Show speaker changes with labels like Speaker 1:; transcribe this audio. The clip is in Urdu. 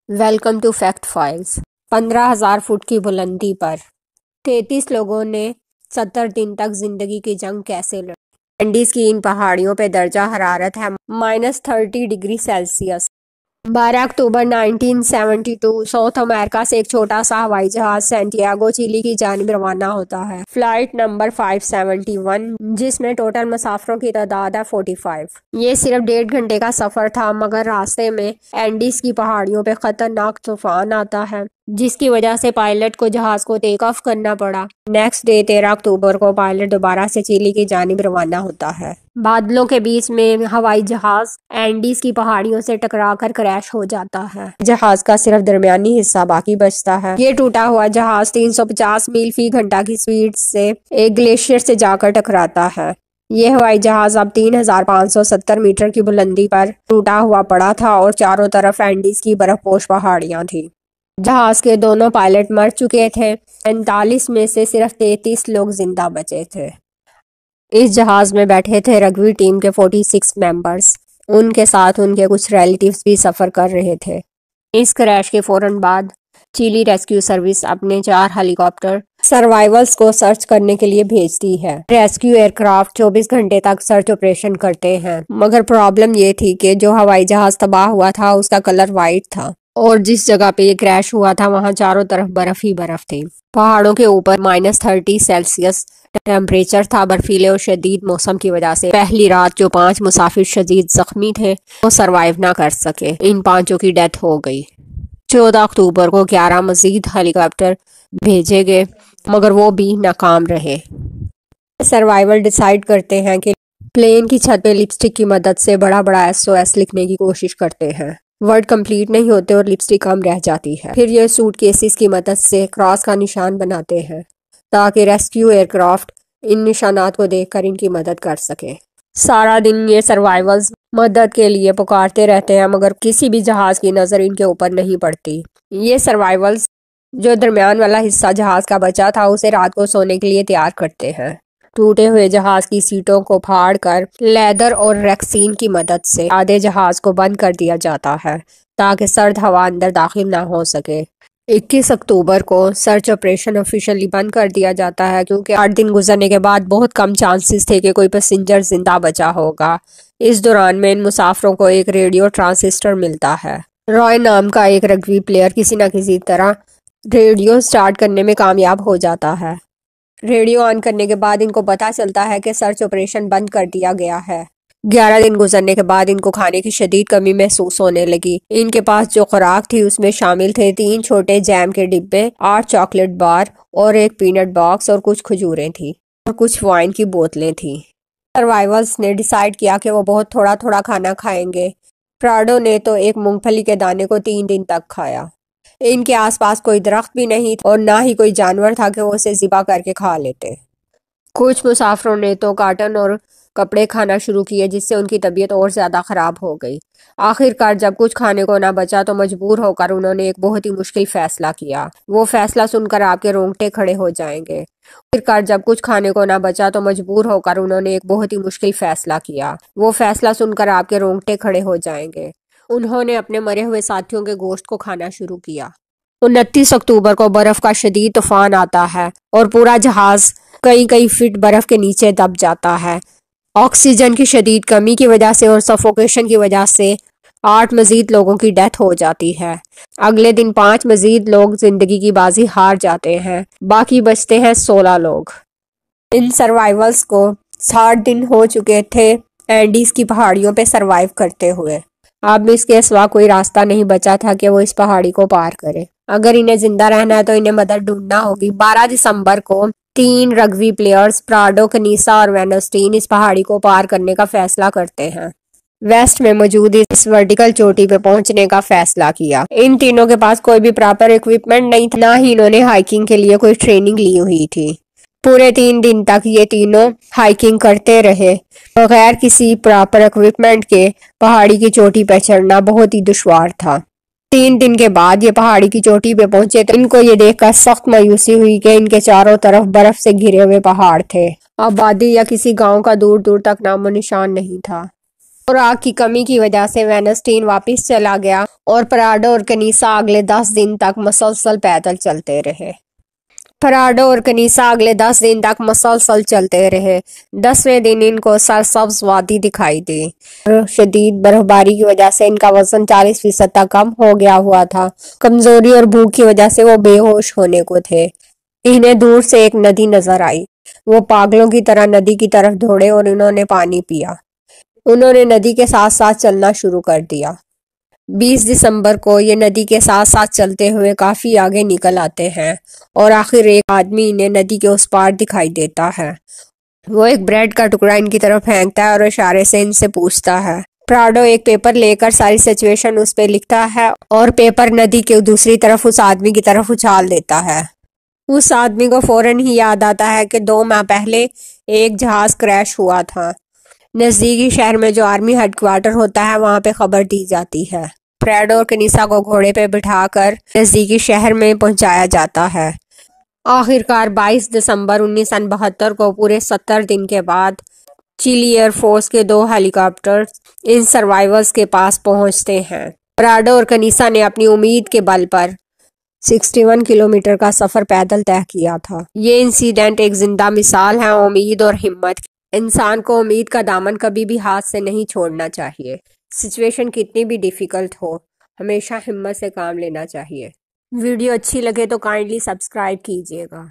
Speaker 1: Welcome to fact files. 15,000 foot کی بلندی پر 33 لوگوں نے 70 دن تک زندگی کی جنگ کیسے لڑی۔ اینڈیز کی ان پہاڑیوں پہ درجہ حرارت ہے -30 ڈگری سیلسیس۔ 12 اکتوبر 1972 ساؤتھ امریکہ سے ایک چھوٹا سا ہوائی جہاز سینٹیاگو چلی کی جانب روانہ ہوتا ہے۔ فلائٹ نمبر 571 جس میں ٹوٹل مسافروں کی تعداد ہے 45۔ یہ صرف 1.5 گھنٹے کا سفر تھا، مگر راستے میں اینڈیز کی پہاڑیوں پہ خطرناک طوفان آتا ہے جس کی وجہ سے پائلٹ کو جہاز کو ٹیک آف کرنا پڑا۔ نیکسٹ ڈے 13 اکتوبر کو پائلٹ دوبارہ سے چلی کی جانب روانہ ہوتا ہے۔ بادلوں کے بیچ میں ہوائی جہاز اینڈیز کی پہاڑیوں سے ٹکرا کر کریش ہو جاتا ہے۔ جہاز کا صرف درمیانی حصہ باقی بچتا ہے۔ یہ ٹوٹا ہوا جہاز 350 میل فی گھنٹہ کی سپیڈ سے ایک گلیشیئر سے جا کر ٹکراتا ہے۔ یہ ہوائی جہاز اب 3,570 میٹر کی بلندی پر ٹوٹا ہوا پڑا تھا اور چاروں طرف اینڈیز کی برف پوش پہاڑیاں تھیں۔ جہاز کے دونوں پائلٹ مر چکے تھے۔ 45 میں سے صرف 33 لوگ زندہ بچے تھے۔ اس جہاز میں بیٹھے تھے رگبی ٹیم کے 46 ممبرز۔ ان کے ساتھ ان کے کچھ ریلیٹیوز بھی سفر کر رہے تھے۔ اس کریش کے فوراً بعد چیلی ریسکیو سروس اپنے 4 ہیلی کاپٹر سروائیولز کو سرچ کرنے کے لیے بھیجتی ہے۔ ریسکیو ایئر کرافٹ 24 گھنٹے تک سرچ آپریشن کرتے ہیں، مگر پرابلم یہ تھی کہ جو ہوائی جہاز تباہ ہوا تھا اس کا کلر وائٹ تھا اور جس جگہ پہ یہ کریش ہوا تھا وہاں چاروں طرف برف ہی برف تھی۔ پہاڑوں کے اوپر -30 سیلسیس ٹیمپریچر تھا۔ برفیلے اور شدید موسم کی وجہ سے پہلی رات جو 5 مسافر شدید زخمی تھے وہ سروائیو نہ کر سکے۔ ان 5 کی ڈیتھ ہو گئی۔ 14 اکتوبر کو 11 مزید ہیلی کاپٹر بھیجے گئے، مگر وہ بھی ناکام رہے۔ سروائیول ڈیسائیڈ کرتے ہیں کہ پلین کی چھت پہ لپسٹک کی مدد سے بڑا SOS لکھنے کی کوشش کرتے ہیں۔ ورڈ کمپلیٹ نہیں ہوتے اور لپسٹک کم رہ جاتی ہے۔ پھر یہ سوٹ کیسز کی مدد سے کراس کا نشان بناتے ہیں تاکہ ریسکیو ایئر کرافٹ ان نشانات کو دیکھ کر ان کی مدد کر سکے۔ سارا دن یہ سروائیولز مدد کے لیے پکارتے رہتے ہیں، مگر کسی بھی جہاز کی نظر ان کے اوپر نہیں پڑتی۔ یہ سروائیولز جو درمیان والا حصہ جہاز کا بچا تھا اسے رات کو سونے کے لیے تیار کرتے ہیں۔ ٹوٹے ہوئے جہاز کی سیٹوں کو پھاڑ کر لیدر اور ریکسین کی مدد سے آدھے جہاز کو بند کر دیا جاتا ہے تاکہ سرد ہوا اندر داخل نہ ہو سکے۔ 21 اکتوبر کو سرچ آپریشن آفیشلی بند کر دیا جاتا ہے کیونکہ 8 دن گزرنے کے بعد بہت کم چانسز تھے کہ کوئی پیسنجر زندہ بچا ہوگا۔ اس دوران میں ان مسافروں کو ایک ریڈیو ٹرانسسٹر ملتا ہے۔ رائے نام کا ایک رگبی پلیئر کسی نہ کسی طرح ریڈیو سٹارٹ کرنے میں کامیاب ہو جاتا ہے۔ ریڈیو آن کرنے کے بعد ان کو پتہ چلتا ہے کہ سرچ آپریشن بند کر دیا گیا ہے۔ 11 دن گزرنے کے بعد ان کو کھانے کی شدید کمی محسوس ہونے لگی۔ ان کے پاس جو خوراک تھی اس میں شامل تھے 3 چھوٹے جیم کے ڈبے، 8 چاکلیٹ بار اور ایک پینٹ باکس اور کچھ کھجوریں تھیں اور کچھ وائن کی بوتلیں تھیں۔ سروائیولز نے ڈیسائیڈ کیا کہ وہ بہت تھوڑا تھوڑا کھانا کھائیں گے۔ پراڈو نے تو ایک مونگ پھلی کے دانے کو 3 دن تک کھایا۔ ان کے آس پاس کوئی درخت بھی نہیں اور نہ ہی کوئی جانور تھا کہ وہ اسے ذبح کر کے کھا لیتے۔ کچھ مسافروں نے تو کاٹن اور کپڑے کھانا شروع کیے جس سے ان کی طبیعت اور زیادہ خراب ہو گئی۔ آخر کار جب کچھ کھانے کو نہ بچا تو مجبور ہو کر انہوں نے ایک بہت ہی مشکل فیصلہ کیا۔ وہ فیصلہ سن کر آپ کے رونگٹے کھڑے ہو جائیں گے۔ آخر کار جب کچھ کھانے کو نہ بچا تو مجبور ہو کر انہوں نے ایک بہت ہی مشکل فیصلہ کیا۔ وہ فیصلہ سن کر آپ کے رونگٹے کھڑے ہو جائیں گے۔ انہوں نے اپنے مرے ہوئے ساتھیوں کے گوشت کو کھانا شروع کیا۔ 29 اکتوبر کو برف کا شدید طوفان آتا ہے اور پورا جہاز کئی فٹ برف کے نیچے دب جاتا ہے۔ آکسیجن کی شدید کمی کی وجہ سے اور سفوکیشن کی وجہ سے 8 مزید لوگوں کی ڈیتھ ہو جاتی ہے۔ اگلے دن 5 مزید لوگ زندگی کی بازی ہار جاتے ہیں، باقی بچتے ہیں 16 لوگ۔ ان سروائیولز کو 60 دن ہو چکے تھے اینڈیز کی پہاڑیوں پہ سروائیو کرتے ہوئے۔ اب اس کے سوا کوئی راستہ نہیں بچا تھا کہ وہ اس پہاڑی کو پار کرے۔ اگر انہیں زندہ رہنا ہے تو انہیں مدد ڈھونڈنا ہوگی۔ 12 دسمبر کو 3 رگبی پلیئرز پراڈو، کنیسا اور وینوسٹین اس پہاڑی کو پار کرنے کا فیصلہ کرتے ہیں۔ ویسٹ میں موجود اس ورٹیکل چوٹی پہ پہنچنے کا فیصلہ کیا۔ ان تینوں کے پاس کوئی بھی پراپر اکوپمنٹ نہیں تھا، نہ ہی انہوں نے ہائیکنگ کے لیے کوئی ٹریننگ لی ہوئی تھی۔ پورے 3 دن تک یہ تینوں ہائیکنگ کرتے رہے۔ بغیر کسی پراپر اکوپمنٹ کے پہاڑی کی چوٹی پہ چڑھنا بہت ہی دشوار تھا۔ 3 دن کے بعد یہ پہاڑی کی چوٹی پہ پہنچے تو ان کو یہ دیکھ کر سخت مایوسی ہوئی کہ ان کے چاروں طرف برف سے گھرے ہوئے پہاڑ تھے۔ آبادی یا کسی گاؤں کا دور دور تک نام و نشان نہیں تھا۔ خوراک کی کمی کی وجہ سے وینسٹین واپس چلا گیا اور پراڈو اور کنیسا اگلے 10 دن تک مسلسل پیدل چلتے رہے۔ 10ویں دن ان کو سرسبز وادی دکھائی دی اور شدید برفباری کی وجہ سے ان کا وزن 40% تک کم ہو گیا ہوا تھا۔ کمزوری اور بھوک کی وجہ سے وہ بے ہوش ہونے کو تھے۔ انہیں دور سے ایک ندی نظر آئی۔ وہ پاگلوں کی طرح ندی کی طرف دوڑے اور انہوں نے پانی پیا۔ انہوں نے ندی کے ساتھ ساتھ چلنا شروع کر دیا۔ 20 دسمبر کو یہ ندی کے ساتھ ساتھ چلتے ہوئے کافی آگے نکل آتے ہیں اور آخر ایک آدمی انہیں ندی کے اس پار دکھائی دیتا ہے۔ وہ ایک بریڈ کا ٹکڑا ان کی طرف پھینکتا ہے اور اشارے سے ان سے پوچھتا ہے۔ پراڈو ایک پیپر لے کر ساری سچویشن اس پہ لکھتا ہے اور پیپر ندی کے دوسری طرف اس آدمی کی طرف اچھال دیتا ہے۔ اس آدمی کو فوراً ہی یاد آتا ہے کہ 2 ماہ پہلے ایک جہاز کریش ہوا تھا۔ نزدیکی شہر میں جو آرمی ہیڈ کوارٹر ہوتا ہے وہاں پہ خبر دی جاتی ہے۔ پراڈو اور کنیسا کو گھوڑے پہ بٹھا کر نزدیکی شہر میں پہنچایا جاتا ہے۔ آخرکار 22 دسمبر 1972 کو پورے 70 دن کے بعد چیلی ایئر فورس کے 2 ہیلی کاپٹرز ان سروائیورز کے پاس پہنچتے ہیں۔ پراڈو اور کنیسا نے اپنی امید کے بل پر 61 کلومیٹر کا سفر پیدل طے کیا تھا۔ یہ انسیڈنٹ ایک زندہ مثال ہے امید اور ہمت کی۔ انسان کو امید کا دامن کبھی بھی ہاتھ سے نہیں چھوڑنا چاہیے۔ سچویشن کتنی بھی ڈیفیکلٹ ہو، ہمیشہ ہمت سے کام لینا چاہیے۔ ویڈیو اچھی لگے تو کائنڈلی سبسکرائب کیجیے گا۔